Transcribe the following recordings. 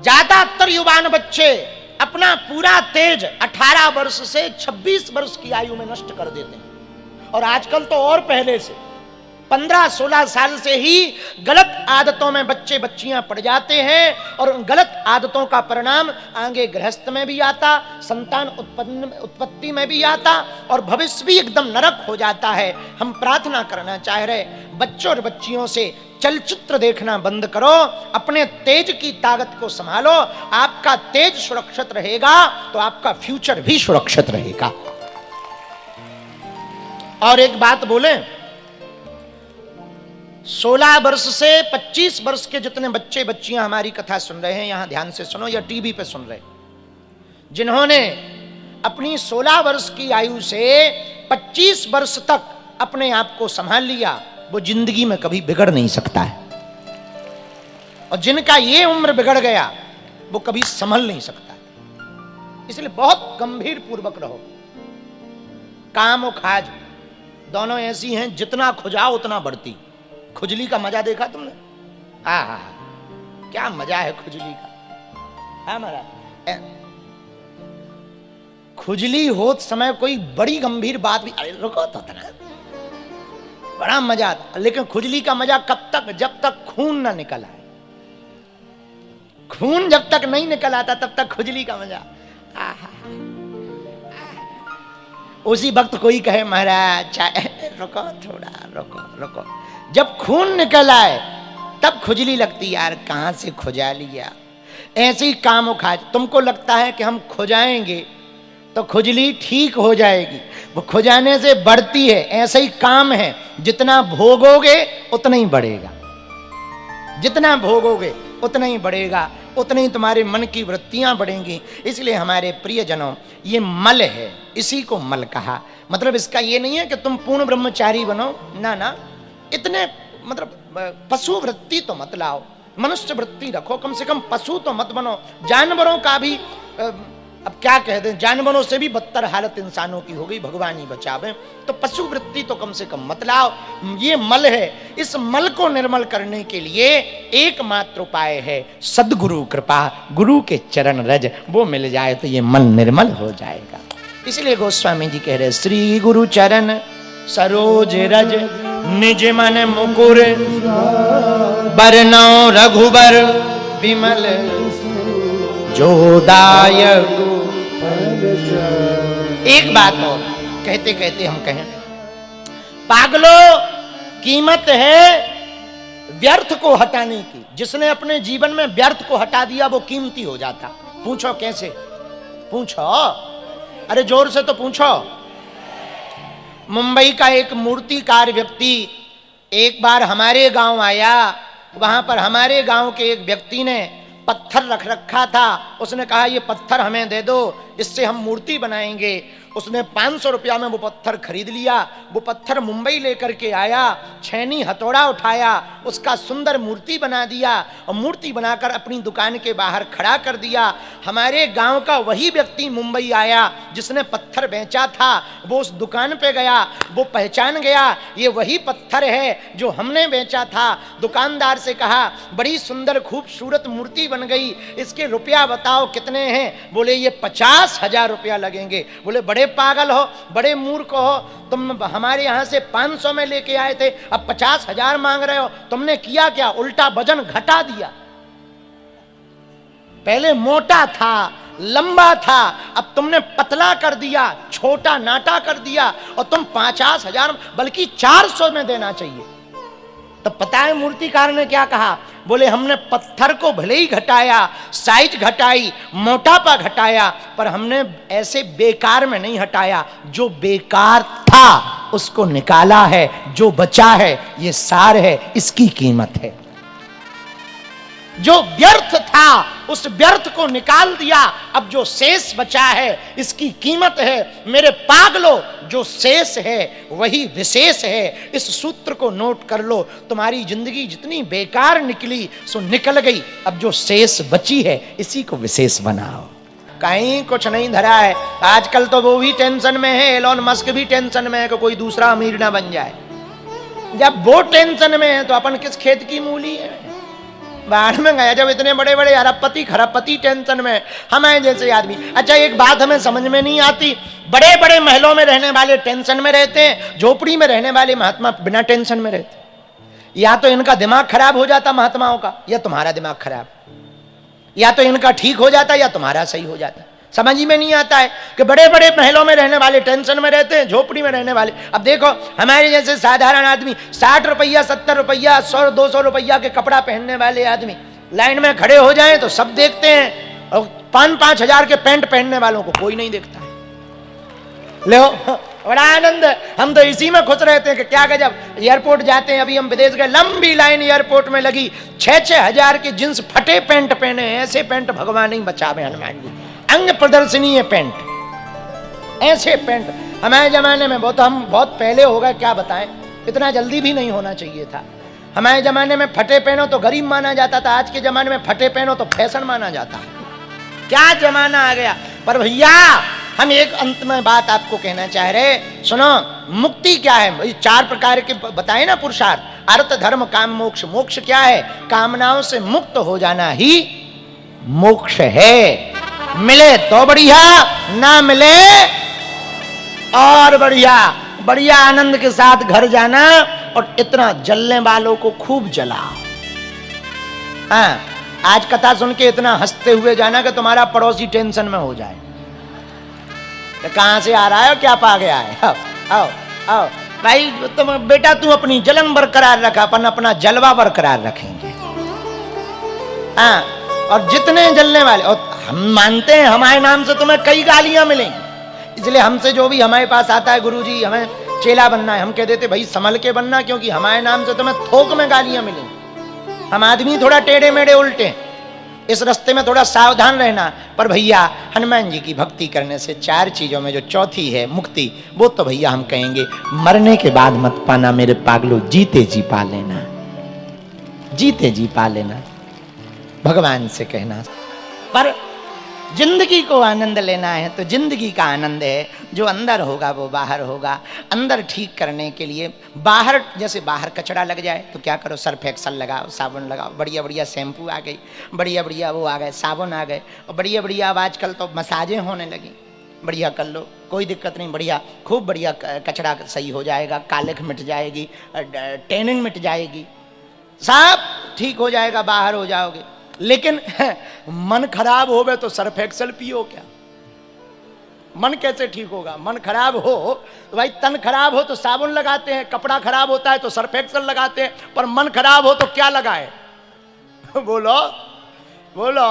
ज्यादातर युवान बच्चे अपना पूरा तेज 18 वर्ष से 26 वर्ष की आयु में नष्ट कर देते हैं। और आजकल तो और पहले से 15-16 साल से ही गलत आदतों में बच्चे बच्चियां पड़ जाते हैं और उन गलत आदतों का परिणाम आगे गृहस्थ में भी आता, संतान उत्पत्ति में भी आता और भविष्य भी एकदम नरक हो जाता है। हम प्रार्थना करना चाह रहे बच्चों और बच्चियों से चलचित्र देखना बंद करो, अपने तेज की ताकत को संभालो। आपका तेज सुरक्षित रहेगा तो आपका फ्यूचर भी सुरक्षित रहेगा। और एक बात बोले, 16 वर्ष से 25 वर्ष के जितने बच्चे बच्चियां हमारी कथा सुन रहे हैं, यहां ध्यान से सुनो या टीवी पे सुन रहे, जिन्होंने अपनी 16 वर्ष की आयु से 25 वर्ष तक अपने आप को संभाल लिया, वो जिंदगी में कभी बिगड़ नहीं सकता है। और जिनका ये उम्र बिगड़ गया वो कभी संभल नहीं सकता। इसलिए बहुत गंभीर पूर्वक रहो। काम और खाज दोनों ऐसी हैं, जितना खुजाओ उतना बढ़ती। खुजली का मजा देखा तुमने? हाँ, क्या मजा है खुजली का। हाँ महाराज, खुजली हो समय कोई बड़ी गंभीर बात भी, अरे रुको तो ना, बड़ा मजा आता। लेकिन खुजली का मजा कब तक? जब तक खून ना निकल आए। खून जब तक नहीं निकल आता तब तक खुजली का मजा। उसी वक्त कोई कहे महाराज चाय, रुको थोड़ा, रुको। जब खून निकल आए तब खुजली लगती, यार कहां से खुजा लिया। ऐसे ही काम उखाज, तुमको लगता है कि हम खुजाएंगे तो खुजली ठीक हो जाएगी, वो खुजाने से बढ़ती है। ऐसा ही काम है, जितना भोगोगे उतना ही बढ़ेगा, जितना भोगोगे उतना ही बढ़ेगा, उतनी ही तुम्हारे मन की वृत्तियां बढ़ेंगी। इसलिए हमारे प्रियजनों, ये मल है, इसी को मल कहा। मतलब इसका ये नहीं है कि तुम पूर्ण ब्रह्मचारी बनो, ना, इतने मतलब पशु वृत्ति तो मत लाओ, मनुष्य वृत्ति रखो, कम से कम पशु तो मत बनो। जानवरों का भी अब क्या कहते हैं, जानवरों से भी बदतर हालत इंसानों की हो गई, भगवान ही बचावे। तो पशु वृत्ति तो कम से कम मत लाओ। ये मल है, इस मल को निर्मल करने के लिए एकमात्र उपाय है सद्गुरु कृपा। गुरु के चरण रज वो मिल जाए तो ये मन निर्मल हो जाएगा। इसलिए गोस्वामी जी कह रहे, श्री गुरु चरण सरोज रज निज मन मुकुर, बरनौ रघुबर विमल जो दायक। एक बात और कहते कहते हम कहें, पागलों, कीमत है व्यर्थ को हटाने की। जिसने अपने जीवन में व्यर्थ को हटा दिया वो कीमती हो जाता। पूछो कैसे? पूछो, अरे जोर से तो पूछो। मुंबई का एक मूर्तिकार व्यक्ति एक बार हमारे गांव आया। वहां पर हमारे गांव के एक व्यक्ति ने पत्थर रख रखा था। उसने कहा ये पत्थर हमें दे दो, इससे हम मूर्ति बनाएंगे। उसने 500 रुपया में वो पत्थर खरीद लिया। वो पत्थर मुंबई लेकर के आया, छेनी हथौड़ा उठाया, उसका सुंदर मूर्ति बना दिया और मूर्ति बनाकर अपनी दुकान के बाहर खड़ा कर दिया। हमारे गांव का वही व्यक्ति मुंबई आया जिसने पत्थर बेचा था। वो उस दुकान पे गया, वो पहचान गया ये वही पत्थर है जो हमने बेचा था। दुकानदार से कहा बड़ी सुंदर खूबसूरत मूर्ति बन गई, इसके रुपया बताओ कितने हैं? बोले ये 50,000 रुपया लगेंगे। बोले बड़े पागल हो, बड़े मूर्ख हो, तुम हमारे यहां से 500 में लेके आए थे, अब 50,000 मांग रहे हो। तुमने किया क्या? उल्टा वजन घटा दिया। पहले मोटा था, लंबा था, अब तुमने पतला कर दिया, छोटा नाटा कर दिया और तुम 50,000 बल्कि 400 में देना चाहिए। तो पता है मूर्तिकार ने क्या कहा? बोले हमने पत्थर को भले ही घटाया, साइज घटाई, मोटापा घटाया, पर हमने ऐसे बेकार में नहीं हटाया। जो बेकार था उसको निकाला है, जो बचा है ये सार है, इसकी कीमत है। जो व्यर्थ था उस व्यर्थ को निकाल दिया, अब जो शेष बचा है इसकी कीमत है। मेरे पागलों, जो शेष है वही विशेष है। इस सूत्र को नोट कर लो। तुम्हारी जिंदगी जितनी बेकार निकली सो निकल गई, अब जो शेष बची है इसी को विशेष बनाओ। कहीं कुछ नहीं धरा है। आजकल तो वो भी टेंशन में है, एलोन मस्क भी टेंशन में है कि कोई दूसरा अमीर ना बन जाए। जब वो टेंशन में है तो अपन किस खेत की मूली है? बाढ़ में गया। जब इतने बड़े बड़े अरबपति खरबपति टेंशन में, हमारे जैसे आदमी। अच्छा, एक बात हमें समझ में नहीं आती, बड़े बड़े महलों में रहने वाले टेंशन में रहते हैं, झोपड़ी में रहने वाले महात्मा बिना टेंशन में रहते। या तो इनका दिमाग खराब हो जाता महात्माओं का, या तुम्हारा दिमाग खराब, या तो इनका ठीक हो जाता या तुम्हारा सही हो जाता। समझ में नहीं आता है कि बड़े बड़े महलों में रहने वाले टेंशन में रहते हैं, झोपड़ी में रहने वाले। अब देखो हमारे जैसे साधारण आदमी 60 रुपया 70 रुपया 100-200 रुपया के कपड़ा पहनने वाले आदमी लाइन में खड़े हो जाएं तो सब देखते हैं, और 5-5 हजार के पैंट पहनने वालों को कोई नहीं देखता है। लो, बड़ा आनंद है। हम तो इसी में खुश रहते हैं कि क्या गजब। एयरपोर्ट जाते हैं, अभी हम विदेश गए, लंबी लाइन एयरपोर्ट में लगी, 6-6 हजार के जींस फटे पैंट पहने हैं। ऐसे पैंट भगवान ही बचावे, हनुमान जी। अंग प्रदर्शनी है पैंट, ऐसे पैंट हमारे जमाने में बहुत, हम बहुत पहले हो गए, क्या बताएं, इतना जल्दी भी नहीं होना चाहिए था। हमारे जमाने में फटे पहनो तो गरीब माना जाता था, आज के जमाने में फटे पहनो तो फैशन माना जाता है। क्या जमाना आ गया। पर भैया हम एक अंत में बात आपको कहना चाह रहे, सुनो, मुक्ति क्या है? 4 प्रकार के बताए ना पुरुषार्थ, अर्थ धर्म काम मोक्ष। मोक्ष क्या है? कामनाओं से मुक्त हो जाना ही मोक्ष है। मिले तो बढ़िया, ना मिले और बढ़िया। बढ़िया आनंद के साथ घर जाना, और इतना जलने वालों को खूब जला। हाँ, आज कथा सुन के इतना हंसते हुए जाना कि तुम्हारा पड़ोसी टेंशन में हो जाए, कहां से आ रहा है, क्या पा गया है। आओ आओ आओ भाई, तुम बेटा तू अपनी जलन बरकरार रखा, अपन अपना जलवा बरकरार रखेंगे। हाँ, और जितने जलने वाले, और हम मानते हैं हमारे नाम से तुम्हें कई गालियां मिलेंगी, इसलिए हमसे जो भी हमारे पास आता है, गुरुजी हमें चेला बनना है, हम कह देते भाई संभल के बनना, क्योंकि हमारे नाम से तुम्हें थोक में गालियां मिलेंगी। हम आदमी थोड़ा टेढ़े मेढ़े उल्टे, इस रास्ते में थोड़ा सावधान रहना। पर भैया हनुमान जी की भक्ति करने से 4 चीजों में जो चौथी है मुक्ति, वो तो भैया हम कहेंगे मरने के बाद मत पाना मेरे पागलों, जीते जी पा लेना, जीते जी पा लेना, भगवान से कहना। पर जिंदगी को आनंद लेना है तो जिंदगी का आनंद है, जो अंदर होगा वो बाहर होगा। अंदर ठीक करने के लिए बाहर, जैसे बाहर कचरा लग जाए तो क्या करो, सर्फ एक्सल लगाओ, साबुन लगाओ, बढ़िया बढ़िया शैम्पू आ गई, बढ़िया बढ़िया वो आ गए, साबुन आ गए, और बढ़िया बढ़िया अब आजकल तो मसाजें होने लगी, बढ़िया कर लो, कोई दिक्कत नहीं, बढ़िया खूब बढ़िया कचरा सही हो जाएगा, कालिख मिट जाएगी, टैनिंग मिट जाएगी, सब ठीक हो जाएगा, बाहर हो जाओगे। लेकिन मन खराब हो गए तो सर्फ एक्सल पियो क्या? मन कैसे ठीक होगा? मन खराब हो तो भाई, तन खराब हो तो साबुन लगाते हैं, कपड़ा खराब होता है तो सर्फ एक्सल लगाते हैं, पर मन खराब हो तो क्या लगाए? बोलो बोलो।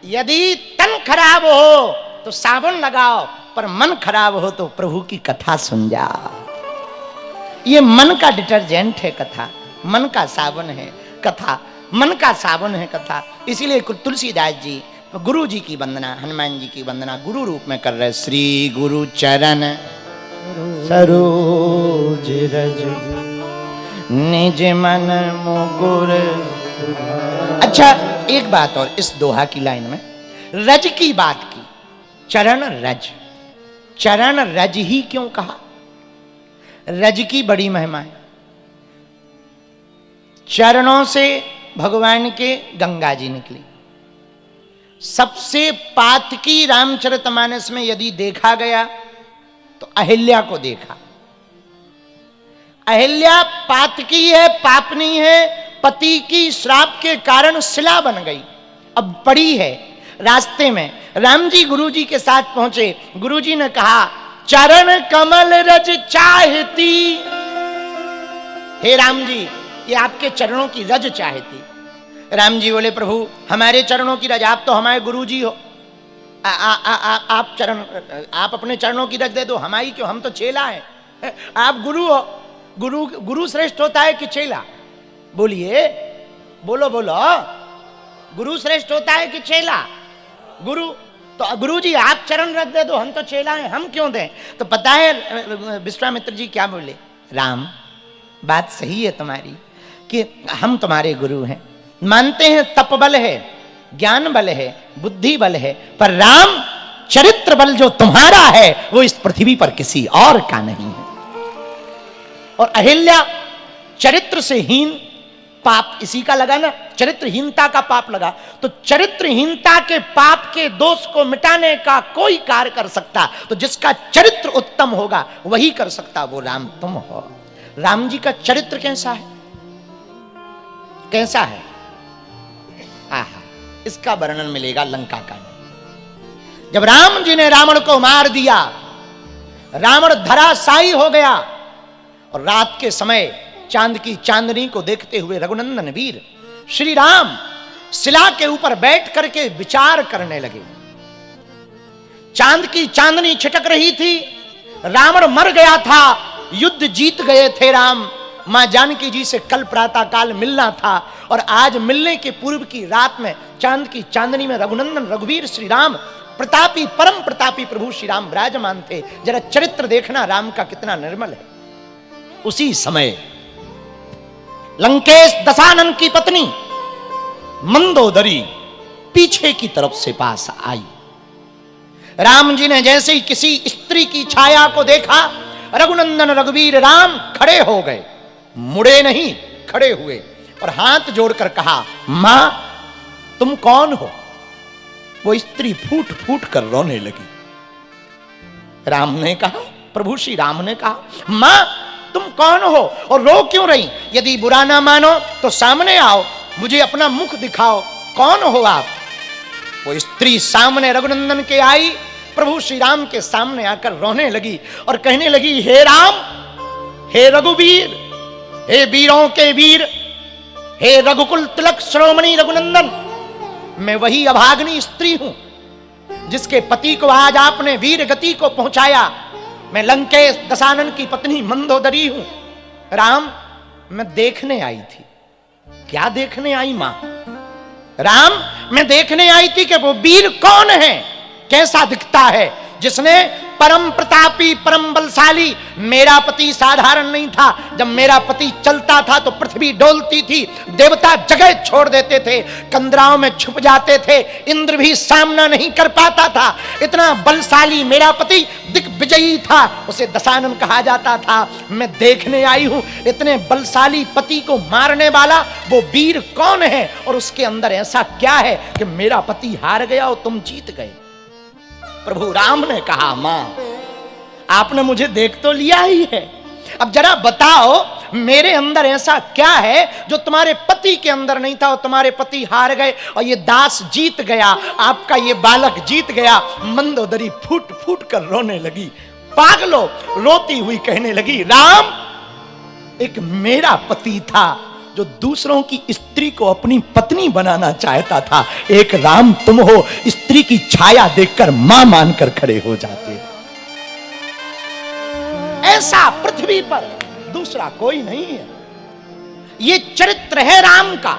यदि तन खराब हो तो साबुन लगाओ, पर मन खराब हो तो प्रभु की कथा सुन जाओ। ये मन का डिटर्जेंट है कथा, मन का साबुन है कथा, मन का साबुन है कथा। इसीलिए तुलसीदास जी गुरु जी की वंदना, हनुमान जी की वंदना गुरु रूप में कर रहे। श्री गुरु चरण सरोज रज निज मन मुकुर। अच्छा, एक बात और इस दोहा की लाइन में, रज की बात की, चरण रज, चरण रज ही क्यों कहा? रज की बड़ी महिमा है। चरणों से भगवान के गंगा जी निकली। सबसे पातकी रामचरितमानस में यदि देखा गया तो अहिल्या को देखा। अहिल्या पातकी है, पापनी है, पति की श्राप के कारण शिला बन गई, अब पड़ी है रास्ते में। राम जी गुरु जी के साथ पहुंचे, गुरु जी ने कहा चरण कमल रज चाहती। हे राम जी, ये आपके चरणों की रज चाहती। राम जी बोले प्रभु हमारे चरणों की रज, आप तो हमारे गुरु जी हो, आप चरण, आप अपने चरणों की रज दे दो, हमारी क्यों, हम तो चेला हैं, आप गुरु हो। गुरु गुरु श्रेष्ठ होता है कि चेला? बोलिए, बोलो बोलो, गुरु श्रेष्ठ होता है कि चेला? गुरु। तो गुरु जी आप चरण रज दे दो, हम तो चेला हैं, हम क्यों दें? तो पता है विश्वामित्र जी क्या बोले? राम, बात सही है तुम्हारी कि हम तुम्हारे गुरु हैं, मानते हैं तप बल है, ज्ञान बल है, बुद्धि बल है, पर राम चरित्र बल जो तुम्हारा है वो इस पृथ्वी पर किसी और का नहीं है। और अहिल्या चरित्र से हीन, पाप इसी का लगा ना, चरित्रहीनता का पाप लगा। तो चरित्रहीनता के पाप के दोष को मिटाने का कोई कार्य कर सकता, तो जिसका चरित्र उत्तम होगा वही कर सकता, वो राम तुम हो। राम जी का चरित्र कैसा है, कैसा है? आहा, इसका वर्णन मिलेगा लंका कांड। जब राम जी ने रावण को मार दिया, रावण धराशायी हो गया, और रात के समय चांद की चांदनी को देखते हुए रघुनंदन वीर श्री राम शिला के ऊपर बैठ करके विचार करने लगे। चांद की चांदनी छिटक रही थी, रावण मर गया था, युद्ध जीत गए थे राम। मां जानकी जी से कल प्रातः काल मिलना था, और आज मिलने के पूर्व की रात में चांद की चांदनी में रघुनंदन रघुवीर श्री राम प्रतापी, परम प्रतापी प्रभु श्री राम विराजमान थे। जरा चरित्र देखना राम का कितना निर्मल है। उसी समय लंकेश दशानन की पत्नी मंदोदरी पीछे की तरफ से पास आई। राम जी ने जैसे ही किसी स्त्री की छाया को देखा, रघुनंदन रघुवीर राम खड़े हो गए, मुड़े नहीं, खड़े हुए और हाथ जोड़कर कहा, मां तुम कौन हो? वो स्त्री फूट फूट कर रोने लगी। राम ने कहा, प्रभु श्री राम ने कहा, मां तुम कौन हो और रो क्यों रही? यदि बुरा ना मानो तो सामने आओ, मुझे अपना मुख दिखाओ, कौन हो आप? वो स्त्री सामने रघुनंदन के आई, प्रभु श्री राम के सामने आकर रोने लगी और कहने लगी, हे राम, हे रघुवीर, हे वीरों के वीर, हे रघुकुल तिलक श्रोमणी रघुनंदन, मैं वही अभाग्नी स्त्री हूं जिसके पति को आज आपने वीर गति को पहुंचाया। मैं लंकेश दशानन की पत्नी मंदोदरी हूं। राम, मैं देखने आई थी। क्या देखने आई मां? राम, मैं देखने आई थी कि वो वीर कौन है, कैसा दिखता है, जिसने परम प्रतापी, परम बलशाली, मेरा पति साधारण नहीं था। जब मेरा पति चलता था तो पृथ्वी डोलती थी, देवता जगह छोड़ देते थे, कंदराओं में छुप जाते थे, इंद्र भी सामना नहीं कर पाता था। इतना बलशाली मेरा पति दिग्विजयी था, उसे दशानन कहा जाता था। मैं देखने आई हूं इतने बलशाली पति को मारने वाला वो वीर कौन है, और उसके अंदर ऐसा क्या है कि मेरा पति हार गया और तुम जीत गए? प्रभु राम ने कहा, मां आपने मुझे देख तो लिया ही है, अब जरा बताओ मेरे अंदर ऐसा क्या है जो तुम्हारे पति के अंदर नहीं था, और तुम्हारे पति हार गए और ये दास जीत गया, आपका ये बालक जीत गया। मंदोदरी फूट फूट कर रोने लगी, पागलो, रोती हुई कहने लगी, राम, एक मेरा पति था जो दूसरों की स्त्री को अपनी पत्नी बनाना चाहता था, एक राम तुम हो, स्त्री की छाया देखकर मां मानकर खड़े हो जाते। ऐसा पृथ्वी पर दूसरा कोई नहीं है। ये चरित्र है राम का,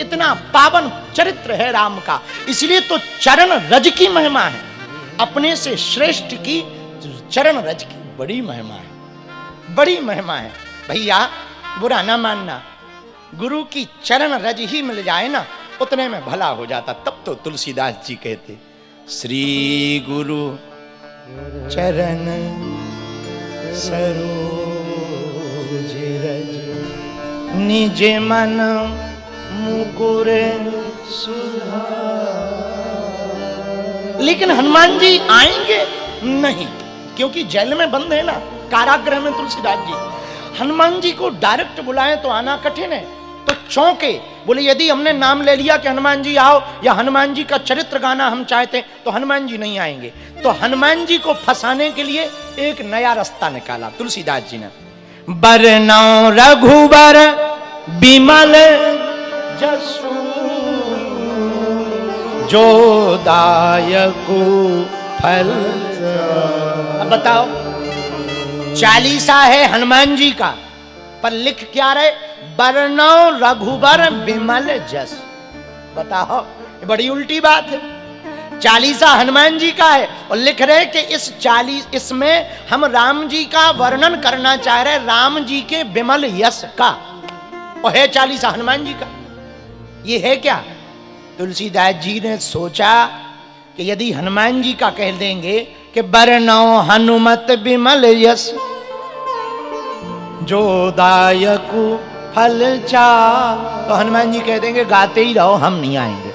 इतना पावन चरित्र है राम का। इसलिए तो चरण रज की महिमा है, अपने से श्रेष्ठ की चरण रज की बड़ी महिमा है, बड़ी महिमा है। भैया बुरा ना मानना, गुरु की चरण रज ही मिल जाए ना, उतने में भला हो जाता। तब तो तुलसीदास जी कहते, श्री गुरु चरण सरोज रज निज मन मुकुर सुधार। लेकिन हनुमान जी आएंगे नहीं, क्योंकि जेल में बंद है ना, कारागृह में तुलसीदास जी। हनुमान जी को डायरेक्ट बुलाएं तो आना कठिन है, तो चौंके, बोले यदि हमने नाम ले लिया कि हनुमान जी आओ या हनुमान जी का चरित्र गाना हम चाहते तो हनुमान जी नहीं आएंगे। तो हनुमान जी को फंसाने के लिए एक नया रास्ता निकाला तुलसीदास जी ने। बरनौ रघुबर बिमल जसु जो दायकु फल। अब बताओ, चालीसा है हनुमान जी का, पर लिख क्या रहे, बरनौ रघुबर बिमल जस। बताओ, बड़ी उल्टी बात है। चालीसा हनुमान जी का है और लिख रहे कि इसमें हम राम जी का वर्णन करना चाह रहे, राम जी के बिमल यश का, और है चालीसा हनुमान जी का। ये है क्या? तुलसीदास जी ने सोचा कि यदि हनुमान जी का कह देंगे कि बरनौ हनुमत बिमल यश जो दायकु हलचा। तो हनुमान जी कह देंगे गाते ही रहो, हम नहीं आएंगे।